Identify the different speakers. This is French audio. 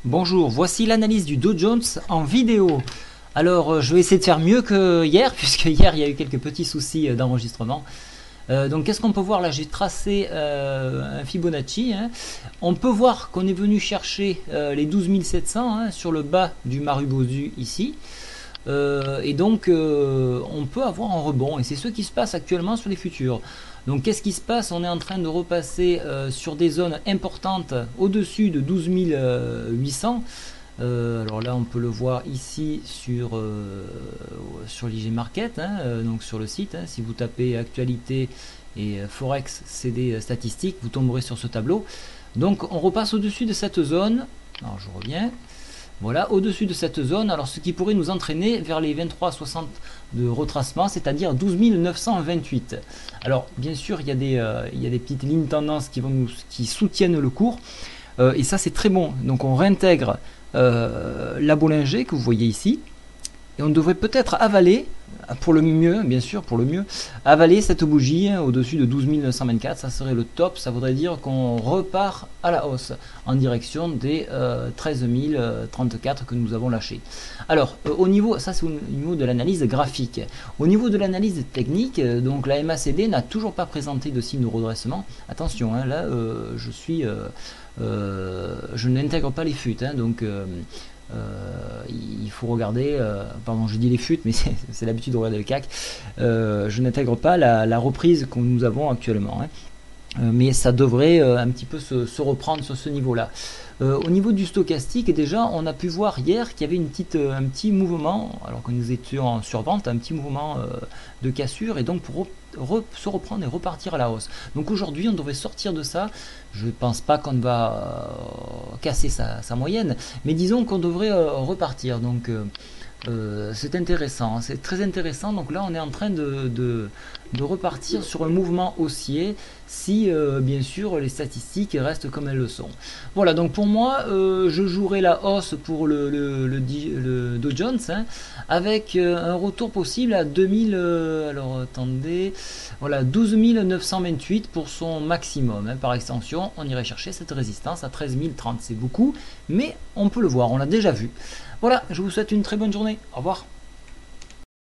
Speaker 1: Bonjour, voici l'analyse du Dow Jones en vidéo. Alors, je vais essayer de faire mieux que hier, puisque hier il y a eu quelques petits soucis d'enregistrement. Donc, qu'est-ce qu'on peut voir là? J'ai tracé un Fibonacci. On peut voir qu'on est venu chercher les 12 700 sur le bas du Marubozu ici. Et donc, on peut avoir un rebond. Et c'est ce qui se passe actuellement sur les futurs. Donc, qu'est-ce qui se passe? On est en train de repasser sur des zones importantes au-dessus de 12 800. Alors là, on peut le voir ici sur l'IG Market, donc sur le site. Si vous tapez actualité et Forex CD statistiques, vous tomberez sur ce tableau. Donc, on repasse au-dessus de cette zone. Alors, je reviens. Voilà, au-dessus de cette zone, alors ce qui pourrait nous entraîner vers les 23,60 de retracement, c'est-à-dire 12 928. Alors, bien sûr, il y a des petites lignes tendances qui soutiennent le cours, et ça, c'est très bon. Donc, on réintègre la Bollinger que vous voyez ici, et on devrait peut-être avaler, pour le mieux, bien sûr, pour le mieux, avaler cette bougie au-dessus de 12 924, ça serait le top, ça voudrait dire qu'on repart à la hausse en direction des 13 034 que nous avons lâché. Alors, au niveau, ça c'est au niveau de l'analyse graphique. Au niveau de l'analyse technique, donc la MACD n'a toujours pas présenté de signe de redressement. Attention, là, je n'intègre pas les FUT, donc il faut regarder, pardon, je dis les FUT, mais c'est l'habitude de regarder le CAC. Je n'intègre pas la reprise que nous avons actuellement, mais ça devrait un petit peu se reprendre sur ce niveau-là. Au niveau du stochastique, déjà, on a pu voir hier qu'il y avait un petit mouvement, alors que nous étions en survente, un petit mouvement de cassure, et donc pour se reprendre et repartir à la hausse. Donc aujourd'hui, on devrait sortir de ça. Je ne pense pas qu'on va casser sa moyenne, mais disons qu'on devrait repartir. Donc c'est intéressant, c'est très intéressant. Donc là, on est en train de repartir sur un mouvement haussier si bien sûr les statistiques restent comme elles le sont. Voilà, donc pour moi, je jouerai la hausse pour le Dow Jones avec un retour possible à 2000, alors attendez, voilà, 12 928 pour son maximum. Par extension, on irait chercher cette résistance à 13 030. C'est beaucoup, mais on peut le voir, on l'a déjà vu. Voilà, je vous souhaite une très bonne journée. Au revoir.